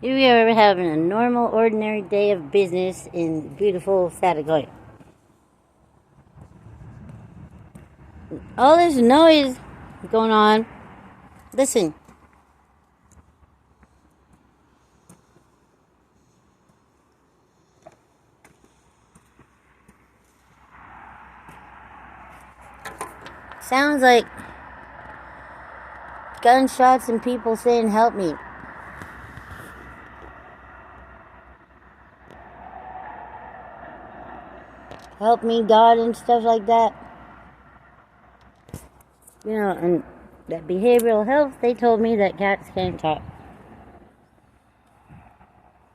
Here we are having a normal, ordinary day of business in beautiful Saticoy. All this noise going on. Listen. Sounds like gunshots and people saying, "Help me." Help me, God, and stuff like that. You know, and that behavioral health, they told me that cats can't talk.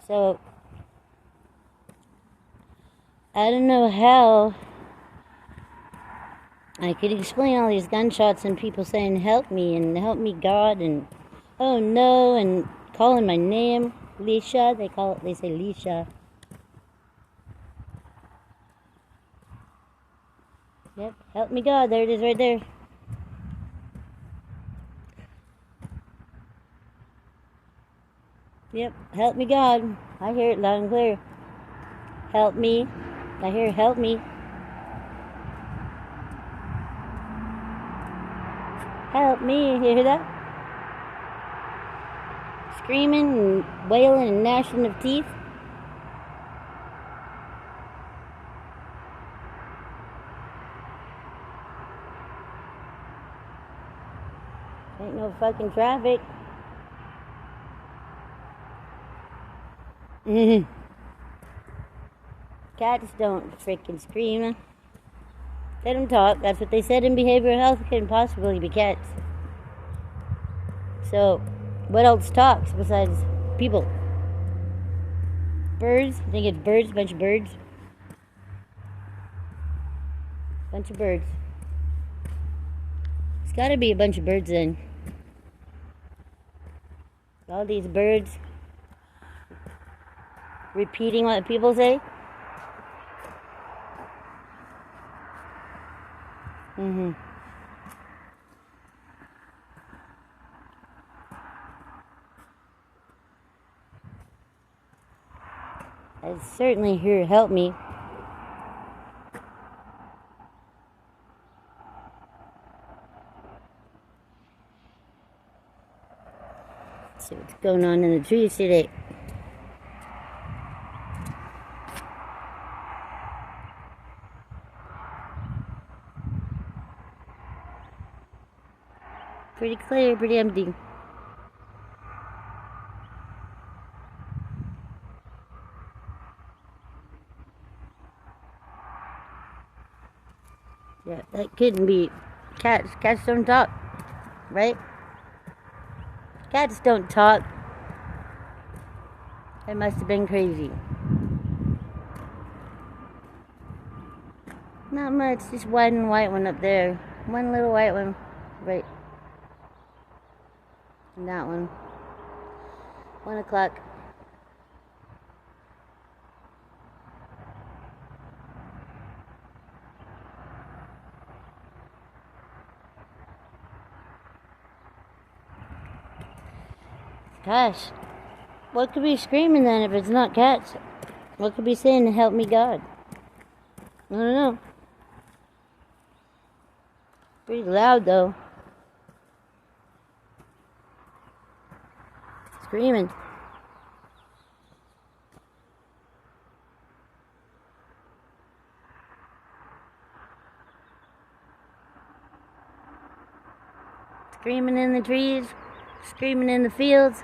So, I don't know how I could explain all these gunshots and people saying, "Help me," and "Help me, God," and "Oh no," and calling my name, Leesha. They say Leesha. Yep, help me, God. There it is right there. Yep, help me, God. I hear it loud and clear. Help me. I hear help me. Help me. You hear that? Screaming and wailing and gnashing of teeth. Ain't no fucking traffic. Cats don't freaking scream. They don't talk. That's what they said in behavioral health. Couldn't possibly be cats. So, what else talks besides people? Birds? I think it's birds. Bunch of birds. Bunch of birds. It's gotta be a bunch of birds then. All these birds repeating what people say. I certainly hear help me. Let's see what's going on in the trees today. Pretty clear, pretty empty. Yeah, that couldn't be cats. Cats don't talk, right? Cats don't talk. I must have been crazy. Not much, just one white one up there. One little white one, right? And that one. 1 o'clock. Gosh, what could be screaming then if it's not cats? What could be saying, "Help me, God"? I don't know. Pretty loud though. Screaming. Screaming in the trees. Screaming in the fields.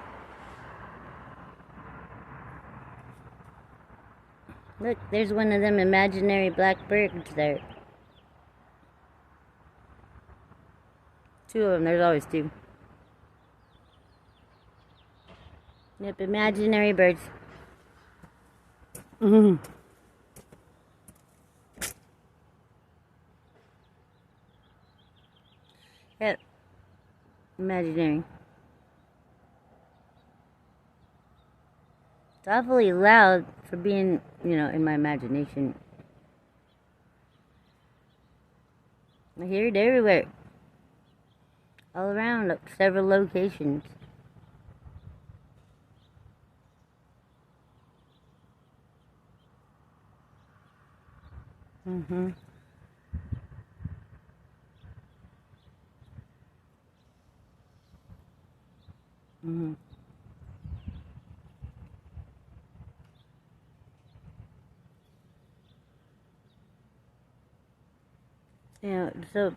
Look, there's one of them imaginary black birds there. 2 of them, there's always 2. Yep, imaginary birds. Yep, imaginary. It's awfully loud for being, in my imagination. I hear it everywhere. All around, several locations. Mm-hmm. Mm-hmm. Yeah, so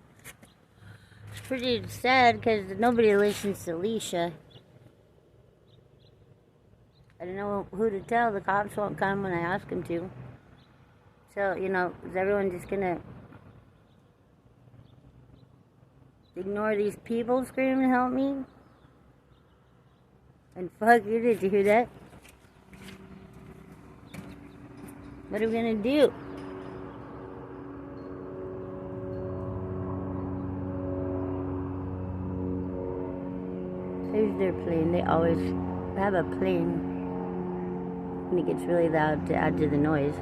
it's pretty sad because nobody listens to LEESHA. I don't know who to tell. The cops won't come when I ask them to. So, is everyone just gonna ignore these people screaming, help me? And fuck you, did you hear that? What are we gonna do? Here's their plane. They always have a plane when it gets really loud to add to the noise.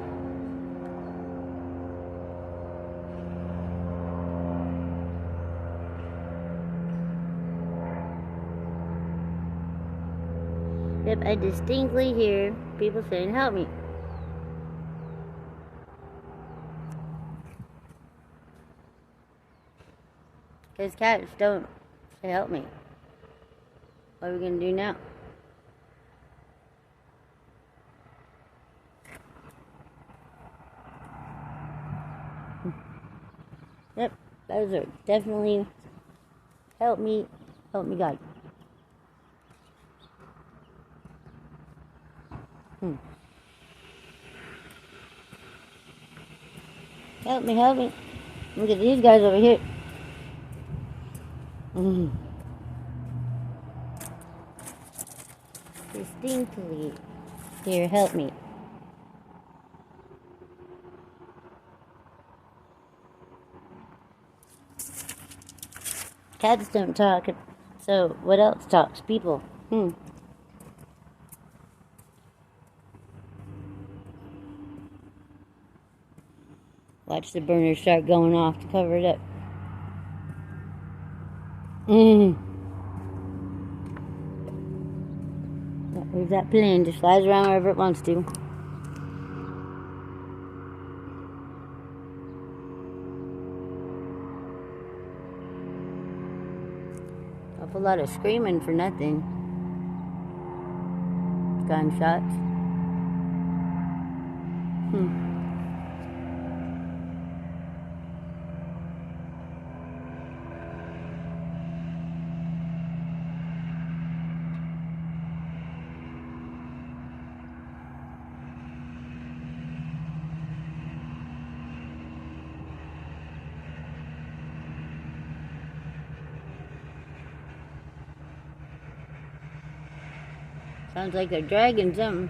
Yep, I distinctly hear people saying, help me. Because cats don't say, help me. What are we going to do now? Yep, those are definitely help me God. Help me. Look at these guys over here. Distinctly here, help me. Cats don't talk, so what else talks? People. Watch the burner start going off to cover it up. There's that plane, just flies around wherever it wants to. Awful lot of screaming for nothing. Gunshots. Sounds like they're dragging something.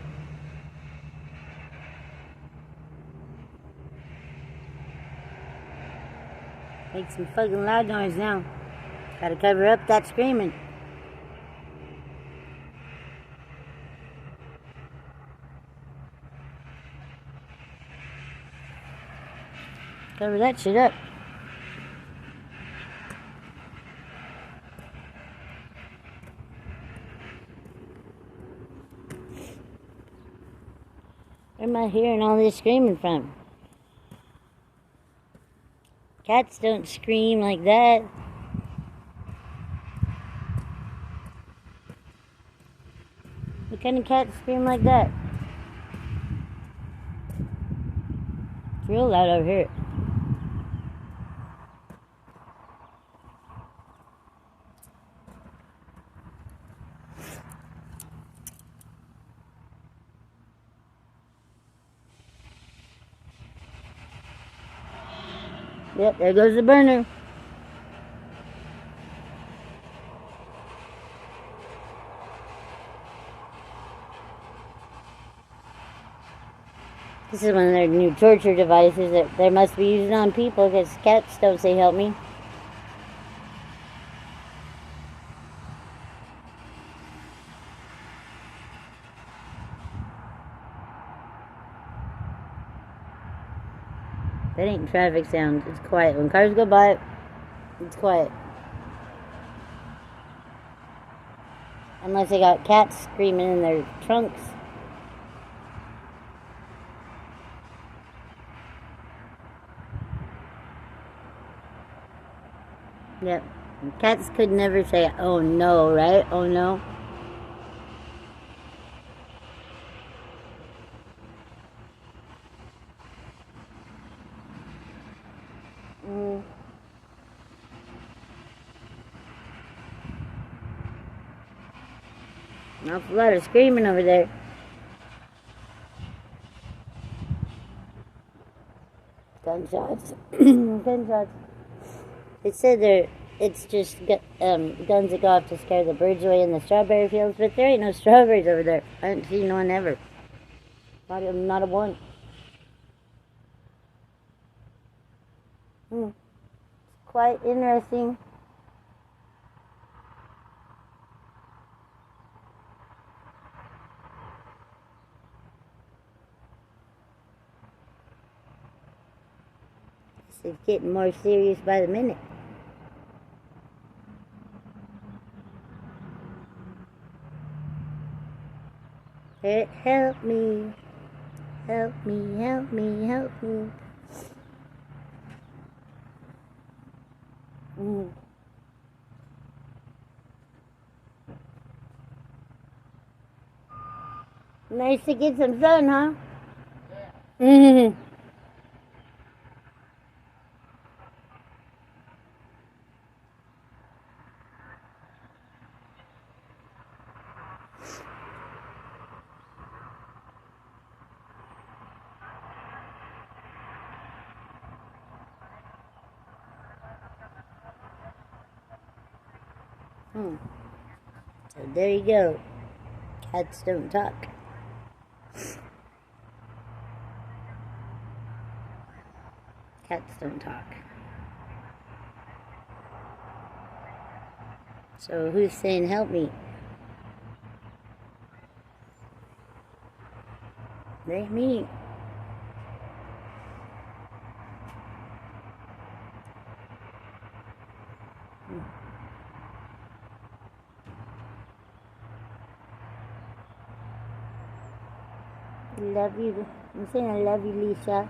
Make some fucking loud noise now. Gotta cover up that screaming. Cover that shit up. Where am I hearing all this screaming from? Cats don't scream like that. What kind of cats scream like that? It's real loud over here. Yep, there goes the burner. This is one of their new torture devices that they must be using on people because cats don't say help me. That ain't traffic sounds. It's quiet. When cars go by, it's quiet. Unless they got cats screaming in their trunks. Yep. Cats could never say, oh no, right? Oh no. Mm. An awful lot of screaming over there. Gunshots. Gunshots. They said it's just guns that go off to scare the birds away in the strawberry fields, but there ain't no strawberries over there. I haven't seen one ever. Not a one. It's quite interesting. It's getting more serious by the minute. Help me. Help me, help me, help me. Nice to get some sun, huh? Yeah. So there you go. Cats don't talk. Cats don't talk. So who's saying help me? It ain't me. I love you. I'm saying I love you, Leesha.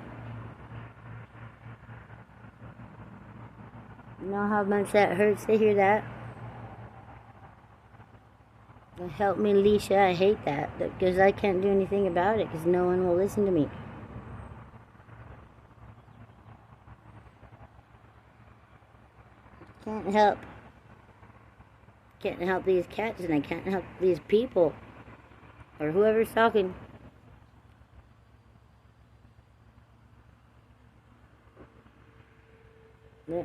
You know how much that hurts to hear that? Help me, Leesha. I hate that because I can't do anything about it because no one will listen to me. Can't help these cats, and I can't help these people or whoever's talking. Yeah.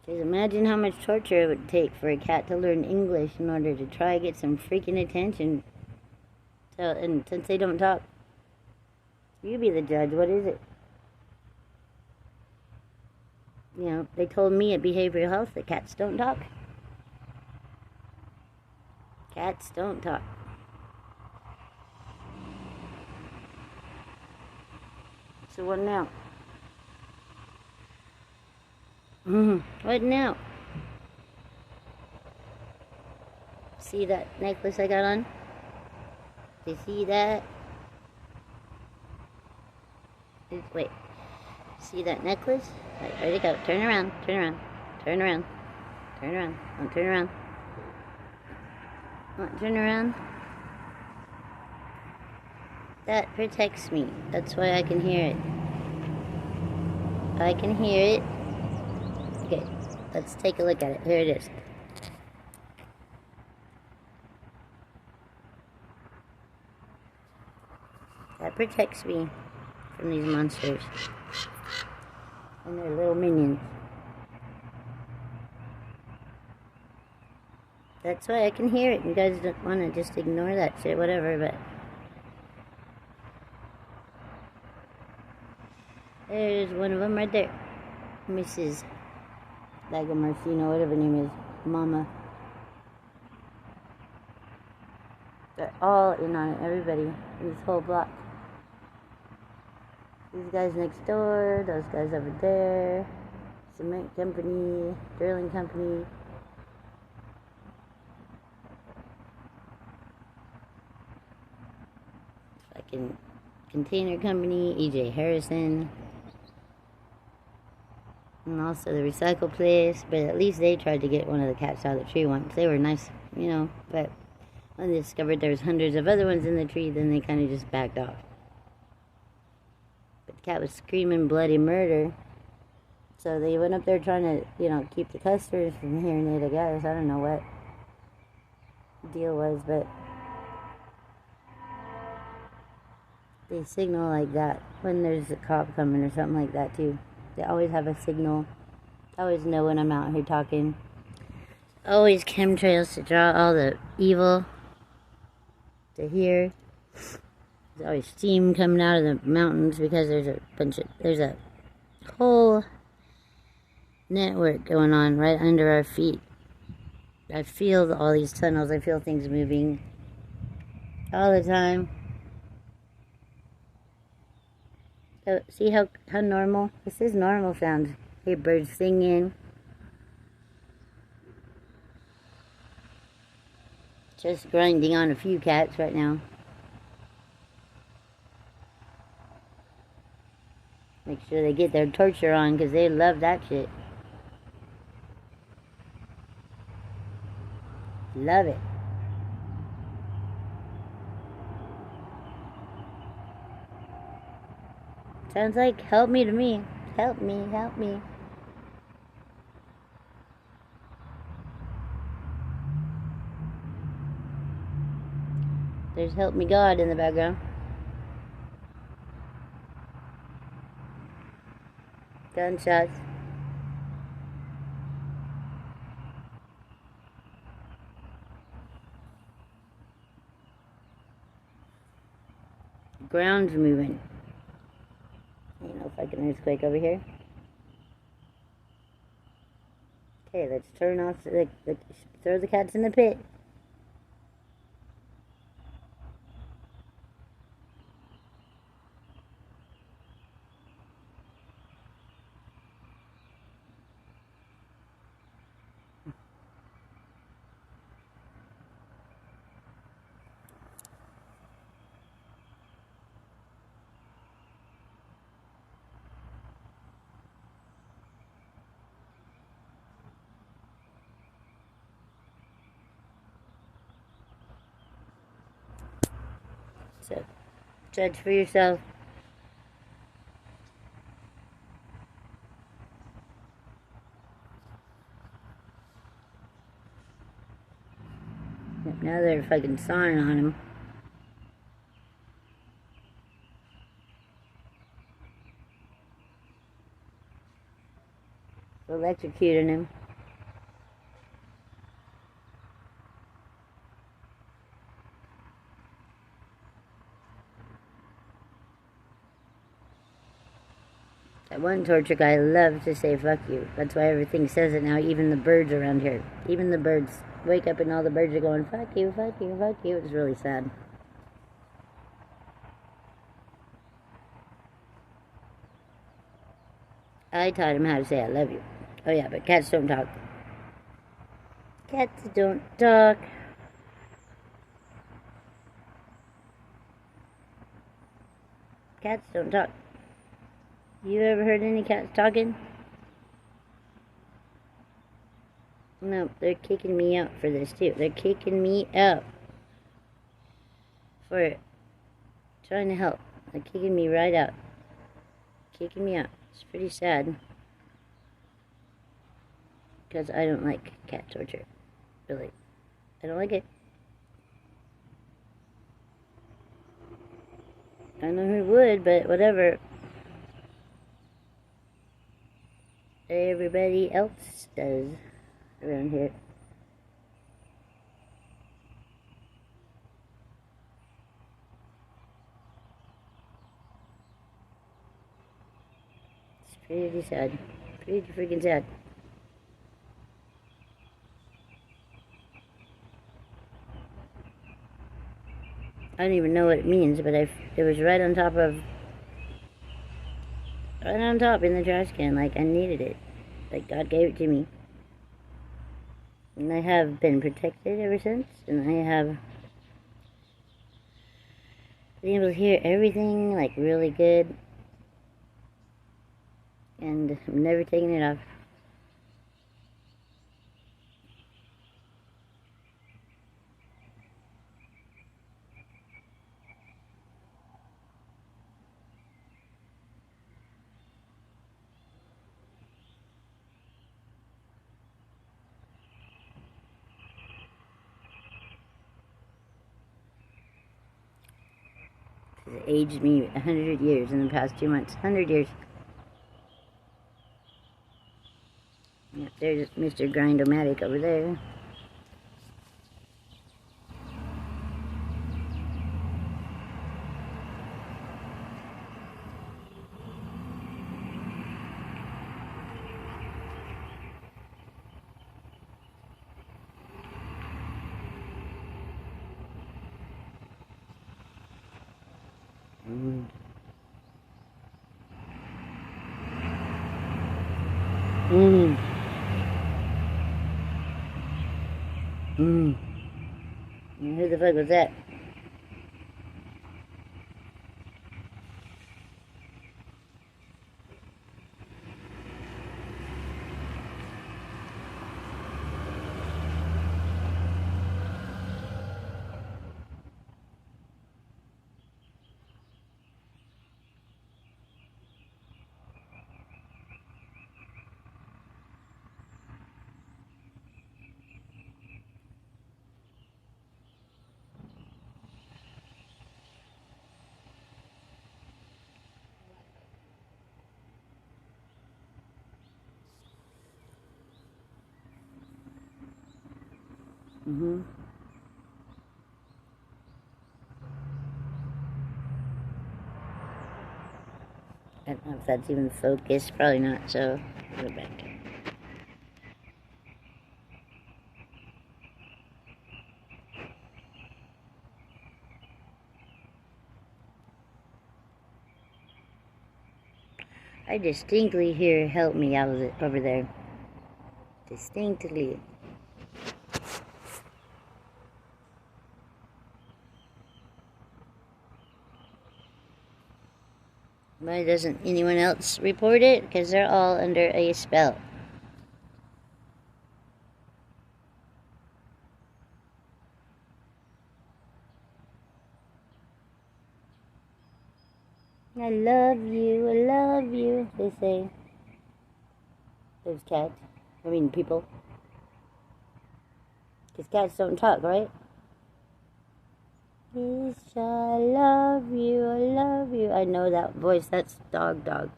Just imagine how much torture it would take for a cat to learn English in order to try to get some freaking attention. So, and since they don't talk, you be the judge. What is it? You know, they told me at behavioral health that cats don't talk. Cats don't talk. So what now? What now? See that necklace I got on? Do you see that? Wait. See that necklace? There you go. Turn around. Turn around. Turn around. Turn around. Oh, turn around. Oh, turn around. That protects me. That's why I can hear it. I can hear it. Okay, let's take a look at it. Here it is. That protects me from these monsters and their little minions. That's why I can hear it. You guys don't want to just ignore that shit, whatever, but there's one of them right there. Mrs. Marcino, whatever her name is. Mama. They're all in on it, everybody. This whole block. These guys next door, those guys over there. Cement company, drilling company. Fucking Container Company, E.J. Harrison, and also the recycle place. But at least they tried to get one of the cats out of the tree once. They were nice, you know, but when they discovered there was hundreds of other ones in the tree, then they kind of just backed off. But the cat was screaming bloody murder. So they went up there trying to, you know, keep the customers from hearing it, I guess. I don't know what the deal was, but they signal like that when there's a cop coming or something like that, too. They always have a signal. I always know when I'm out here talking. Always chemtrails to draw all the evil to here. There's always steam coming out of the mountains because there's a whole network going on right under our feet. I feel all these tunnels. I feel things moving all the time. So, see how normal? This is normal sound. Hear birds singing. Just grinding on a few cats right now. Make sure they get their torture on because they love that shit. Love it. Sounds like help me to me. Help me, help me. There's Help Me God in the background. Gunshots. Ground's moving. You know, if I can earthquake over here. Okay, let's turn off throw the cats in the pit. So, judge for yourself. Now they're fucking sawing on him. Electrocuting him. That one torture guy loves to say fuck you. That's why everything says it now, even the birds around here. Even the birds wake up and all the birds are going, fuck you, fuck you, fuck you. It's really sad. I taught him how to say I love you. Oh yeah, but cats don't talk. Cats don't talk. Cats don't talk. You ever heard any cats talking? No, they're kicking me out for this too. They're kicking me out for trying to help. They're kicking me right out. Kicking me out. It's pretty sad. Because I don't like cat torture. Really. I don't like it. I know who would, but whatever. Everybody else does around here. It's pretty sad. Pretty freaking sad. I don't even know what it means, but it was right on top in the trash can, like I needed it. Like God gave it to me. And I have been protected ever since, and I have being able to hear everything, like, really good. And I'm never taking it off. It aged me 100 years in the past 2 months. 100 years. Yep, there's Mr. Grindomatic over there. Mm. Mm. Mm. Who the fuck was that? Mm-hmm. I don't know if that's even focused. Probably not, so go back. I distinctly hear "help me" out of it over there. Distinctly. Why doesn't anyone else report it? Because they're all under a spell. I love you, they say. Those cats. I mean, people. Because cats don't talk, right? LEESHA, I love you, I love you. I know that voice. That's dog.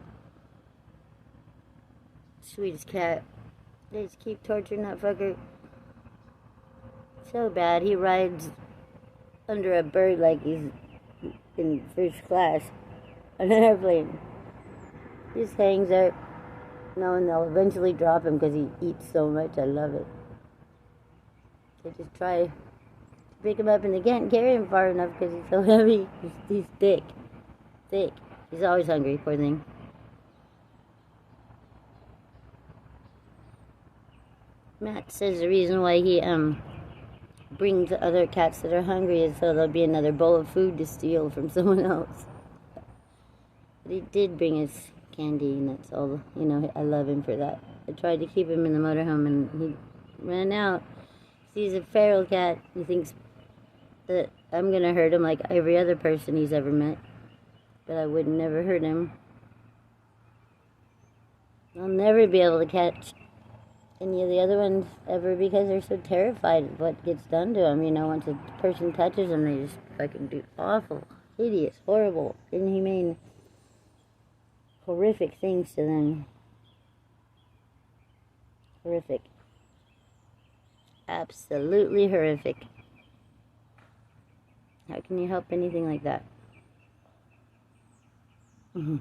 Sweetest cat. They just keep torturing that fucker. So bad. He rides under a bird like he's in first class on an airplane. He just hangs there knowing they'll eventually drop him because he eats so much. I love it. They just try to pick him up and they can't carry him far enough because he's so heavy. He's thick. He's always hungry, poor thing. Matt says the reason why he brings other cats that are hungry is so there'll be another bowl of food to steal from someone else. But he did bring us candy, and that's all. You know, I love him for that. I tried to keep him in the motorhome, and he ran out. He's a feral cat. He thinks that I'm gonna hurt him like every other person he's ever met, but I would never hurt him. I'll never be able to catch any of the other ones ever because they're so terrified of what gets done to them. You know, once a person touches them, they just fucking do awful, hideous, horrible, inhumane, horrific things to them. Horrific. Absolutely horrific. How can you help anything like that? You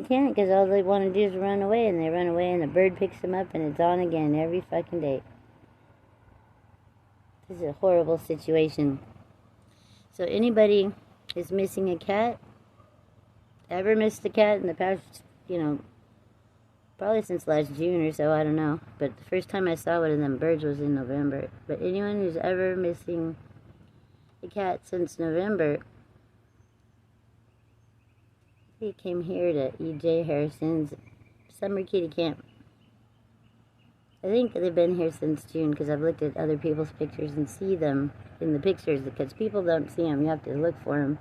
can't, because all they want to do is run away, and they run away, and the bird picks them up, and it's on again every fucking day. This is a horrible situation. So anybody is missing a cat, ever missed a cat in the past, you know, probably since last June or so, I don't know. But the first time I saw one of them birds was in November. But anyone who's ever missing the cat since November. He came here to E.J. Harrison's summer kitty camp. I think they've been here since June because I've looked at other people's pictures and see them in the pictures because people don't see them. You have to look for them.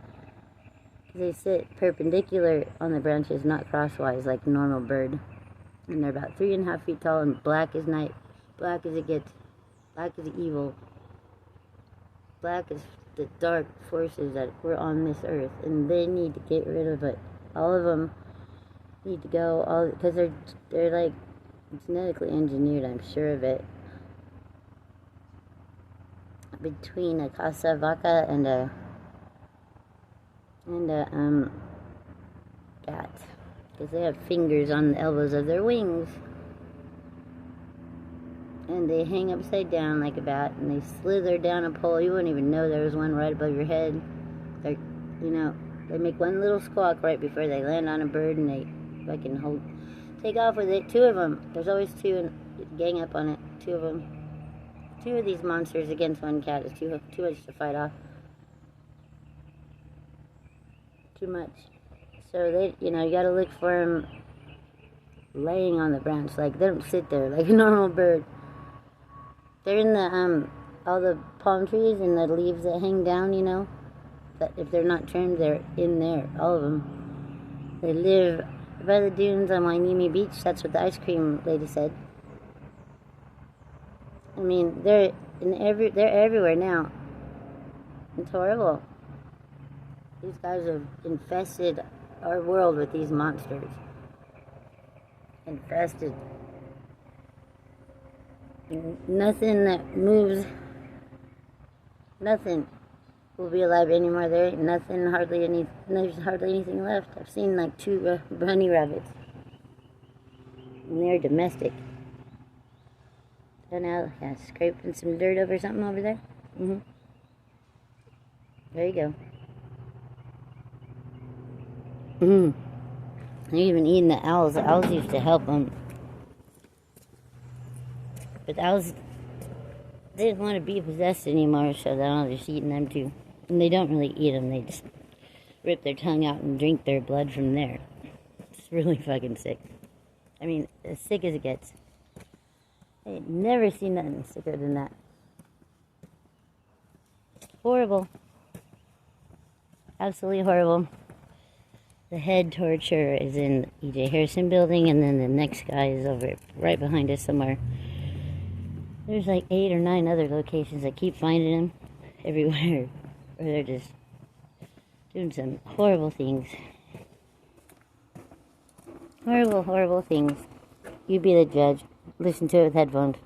They sit perpendicular on the branches, not crosswise like a normal bird. And they're about 3.5 feet tall and black as night. Black as it gets. Black as evil. Black as the dark forces that were on this earth. And they need to get rid of it. All of them need to go, because they're like genetically engineered, I'm sure of it. Between a Casa Vaca and a bat, because they have fingers on the elbows of their wings, and they hang upside down like a bat, and they slither down a pole. You wouldn't even know there was one right above your head. They're, they make one little squawk right before they land on a bird, and they fucking take off with it. 2 of them. There's always 2 and gang up on it. 2 of them. 2 of these monsters against one cat is too much to fight off. Too much. So they, you gotta look for them laying on the branch. Like, they don't sit there like a normal bird. They're in the, all the palm trees and the leaves that hang down, But if they're not trimmed, they're in there. All of them. They live by the dunes on Wainimi Beach. That's what the ice cream lady said. I mean, they're everywhere now. It's horrible. These guys have infested our world with these monsters. Infested. Nothing that moves, nothing will be alive anymore. There ain't nothing, there's hardly anything left. I've seen like 2 bunny rabbits. And they're domestic. So now, scraping some dirt over something over there. There you go. They're even eating the owls. The owls used to help them. But the owls, they didn't want to be possessed anymore, so now they're just eating them too. And they don't really eat them. They just rip their tongue out and drink their blood from there. It's really fucking sick. I mean, as sick as it gets. I ain't never seen nothing sicker than that. Horrible. Absolutely horrible. The head torture is in E.J. Harrison building, and then the next guy is over right behind us somewhere. There's like 8 or 9 other locations. I keep finding them everywhere. Or they're just doing some horrible things. Horrible, horrible things. You be the judge. Listen to it with headphones.